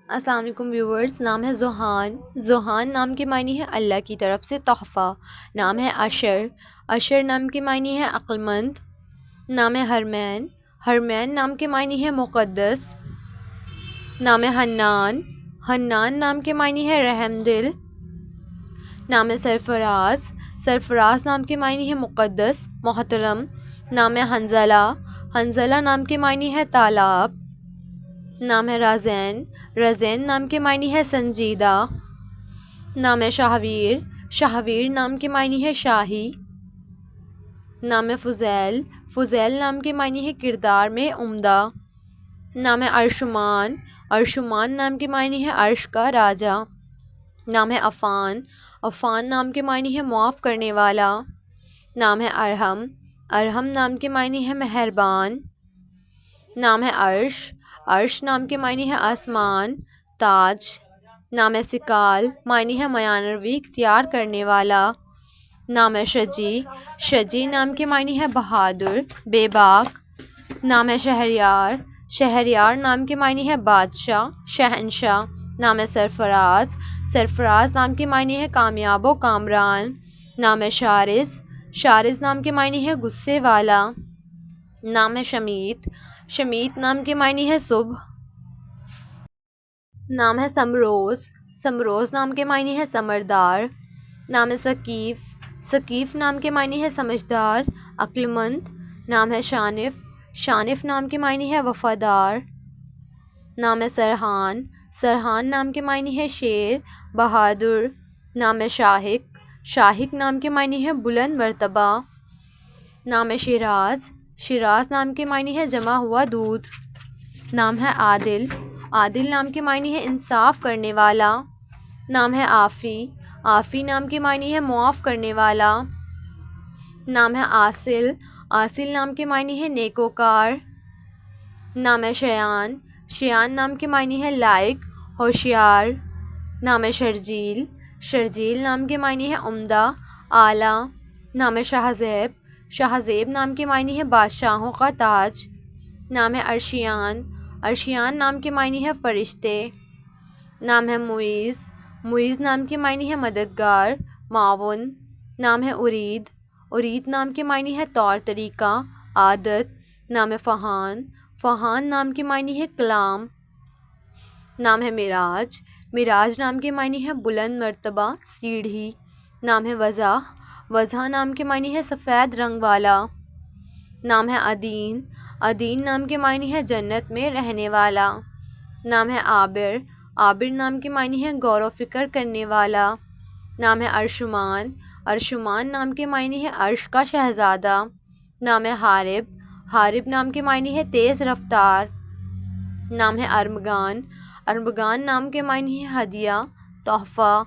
السلام علیکم ویورز. نام ہے ذوحان. ذوحان نام کے معنی ہے اللہ کی طرف سے تحفہ. نام ہے عشر. عشر نام کے معنی ہے عقل مند. نام ہے حرمین. حرمین نام کے معنی ہے مقدس. نام ہے حنان. حنان نام کے معنی ہے رحم دل. نام ہے سرفراز. سرفراز نام کے معنی ہے مقدس محترم. نام ہے حنظلہ. حنظلہ نام کے معنی ہے تالاب. نام ہے رازین. رازین نام کے معنی ہے سنجیدہ. نام ہے شاہویر. شاہویر نام کے معنی ہے شاہی. نام ہے فضیل. فضیل نام کے معنی ہے کردار میں عمدہ. نام ہے ارشمان. ارشمان نام کے معنی ہے عرش کا راجا. نام ہے عفان. عفان نام کے معنی ہے معاف کرنے والا. نام ہے ارحم. ارحم نام کے معنی ہے مہربان. نام ہے عرش. عرش نام کے معنی ہے آسمان تاج. نام ہے سکال. معنی ہے میانروی اختیار کرنے والا. نام ہے شجی. شجی نام کے معنی ہے بہادر بے باک. نام ہے شہریار. شہریار نام کے معنی ہے بادشاہ شہنشاہ. نام ہے سرفراز. سرفراز نام کے معنی ہے کامیاب و کامران. نام ہے شارس. شارس نام کے معنی ہے غصے والا. نام ہے شمیت. شمیت نام کے معنی ہے صبح. نام ہے سمروز. سمروز نام کے معنی ہے سمردار. نام ہے ثقیف. ثقیف نام کے معنی ہے سمجھدار عقل مند. نام ہے شانف. شانف نام کے معنی ہے وفادار. نام ہے سرحان. سرحان نام کے معنی ہے شیر بہادر. نام ہے شاہق. شاہق نام کے معنی ہے بلند مرتبہ. نام ہے شیراز. شیراز نام کے معنی ہے جمع ہوا دودھ. نام ہے عادل. عادل نام کے معنی ہے انصاف کرنے والا. نام ہے عافی. عافی نام کے معنی ہے معاف کرنے والا. نام ہے عاصل. عاصل نام کے معنی ہے نیکوکار. نام ہے شیان. شیان نام کے معنی ہے لائق ہوشیار. نام ہے شرجیل. شرجیل نام کے معنی ہے عمدہ اعلیٰ. نام ہے شاہزیب. شاہزیب نام کے معنی ہے بادشاہوں کا تاج. نام ہے عرشیان. عرشیان نام کے معنی ہے فرشتے. نام ہے معیز. معیز نام کے معنی ہے مددگار معاون. نام ہے ارید. ارید نام کے معنی ہے طور طریقہ عادت. نام ہے فہان. فہان نام کے معنی ہے کلام. نام ہے معراج. معراج نام کے معنی ہے بلند مرتبہ سیڑھی. نام ہے وضع. وضع نام کے معنی ہے سفید رنگ والا. نام ہے عدین. عدین نام کے معنی ہے جنت میں رہنے والا. نام ہے عابر. عابر نام کے معنی ہے غور و فکر کرنے والا. نام ہے ارشمان. ارشمان نام کے معنی ہے عرش کا شہزادہ. نام ہے حارب. حارب نام کے معنی ہے تیز رفتار. نام ہے ارمغان. ارمغان نام کے معنی ہے ہدیہ تحفہ.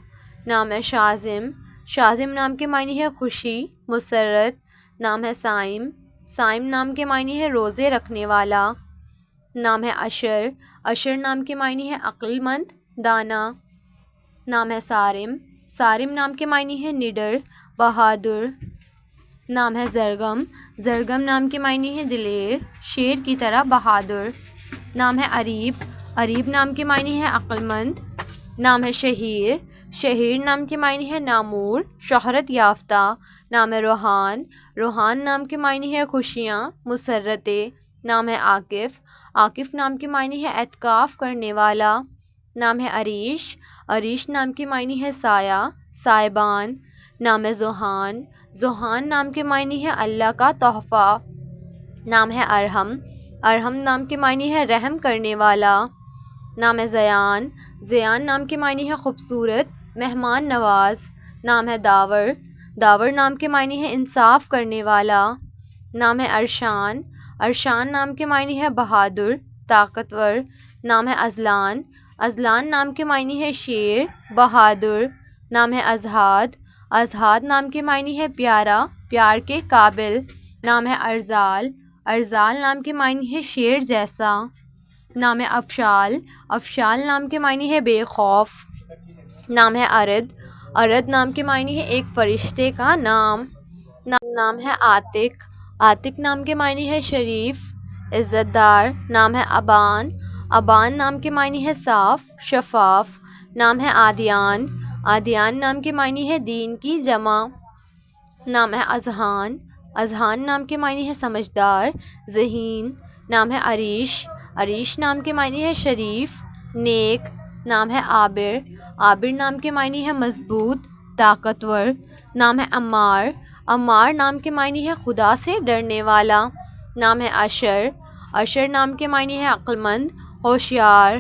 نام ہے شازم. شازم نام کے معنی ہے خوشی مسرت. نام ہے صائم. صائم نام کے معنی ہے روزے رکھنے والا. نام ہے عشر. عشر نام کے معنی ہے عقل مند دانا. نام ہے صارم. صارم نام کے معنی ہے نڈر بہادر. نام ہے زرگم. زرگم نام کے معنی ہے دلیر شیر کی طرح بہادر. نام ہے عریب. عریب نام کے معنی ہے عقل مند. نام ہے شہیر. شہیر نام کے معنی ہے نامور شہرت یافتہ. نام ہے روحان. روحان نام کے معنی ہے خوشیاں مسرتیں. نام ہے عاکف. عاکف نام کے معنی ہے اعتکاف کرنے والا. نام ہے عریش. عریش نام کے معنی ہے سایہ سائبان. نام ہے ذوحان. ذوحان نام کے معنی ہے اللہ کا تحفہ. نام ہے ارحم. ارحم نام کے معنی ہے رحم کرنے والا. نام ہے زیان. زیان نام کے معنی ہے خوبصورت مہمان نواز. نام ہے داور. داور نام کے معنی ہے انصاف کرنے والا. نام ہے ارشان. ارشان نام کے معنی ہے بہادر طاقتور. نام ہے ازلان. ازلان نام کے معنی ہے شیر بہادر. نام ہے ازہاد. ازہاد نام کے معنی ہے پیارا پیار کے قابل. نام ہے ارزال. ارزال نام کے معنی ہے شیر جیسا. نام ہے افشال. افشال نام کے معنی ہے بے خوف. نام ہے ارد. ارد نام کے معنی ہے ایک فرشتے کا نام. نام ہے عاتق. عاتق نام کے معنی ہے شریف عزت دار. نام ہے ابان. ابان نام کے معنی ہے صاف شفاف. نام ہے آدیان. آدیان نام کے معنی ہے دین کی جمع. نام ہے اذہان. اذہان نام کے معنی ہے سمجھدار ذہین. نام ہے عریش. عریش نام کے معنی ہے شریف نیک. نام ہے عابر. عابر نام کے معنی ہے مضبوط طاقتور. نام ہے عمار. عمار نام کے معنی ہے خدا سے ڈرنے والا. نام ہے عشر. عشر نام کے معنی ہے عقل مند ہوشیار.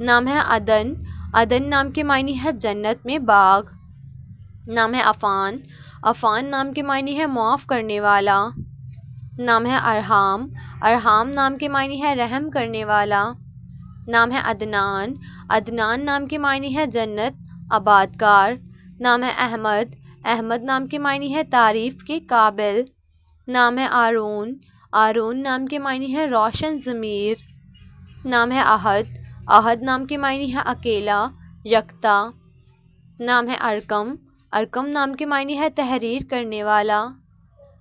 نام ہے عدن. عدن نام کے معنی ہے جنت میں باغ. نام ہے عفان. عفان نام کے معنی ہے معاف کرنے والا. نام ہے ارحام. ارحام نام کے معنی ہے رحم کرنے والا. نام ہے عدنان. عدنان نام کے معنی ہے جنت آبادکار. نام ہے احمد. احمد نام کے معنی ہے تعریف کے قابل. نام ہے آرون. آرون نام کے معنی ہے روشن ضمیر. نام ہے احد. احد نام کے معنی ہے اکیلا یکتا. نام ہے ارکم. ارکم نام کے معنی ہے تحریر کرنے والا.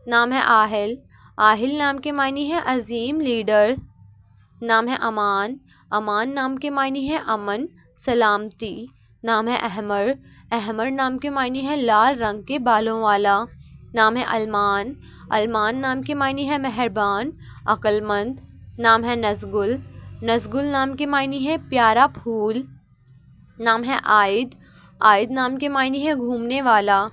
نام ہے آہل. آہل نام کے معنی ہے عظیم لیڈر. نام ہے امان. امان نام کے معنی ہے امن سلامتی. نام ہے احمر. احمر نام کے معنی ہے لال رنگ کے بالوں والا. نام ہے علمان. علمان نام کے معنی ہے مہربان عقل مند. نام ہے نزگل. نزگل نام کے معنی ہے پیارا پھول. نام ہے عائد. عائد نام کے معنی ہے گھومنے والا.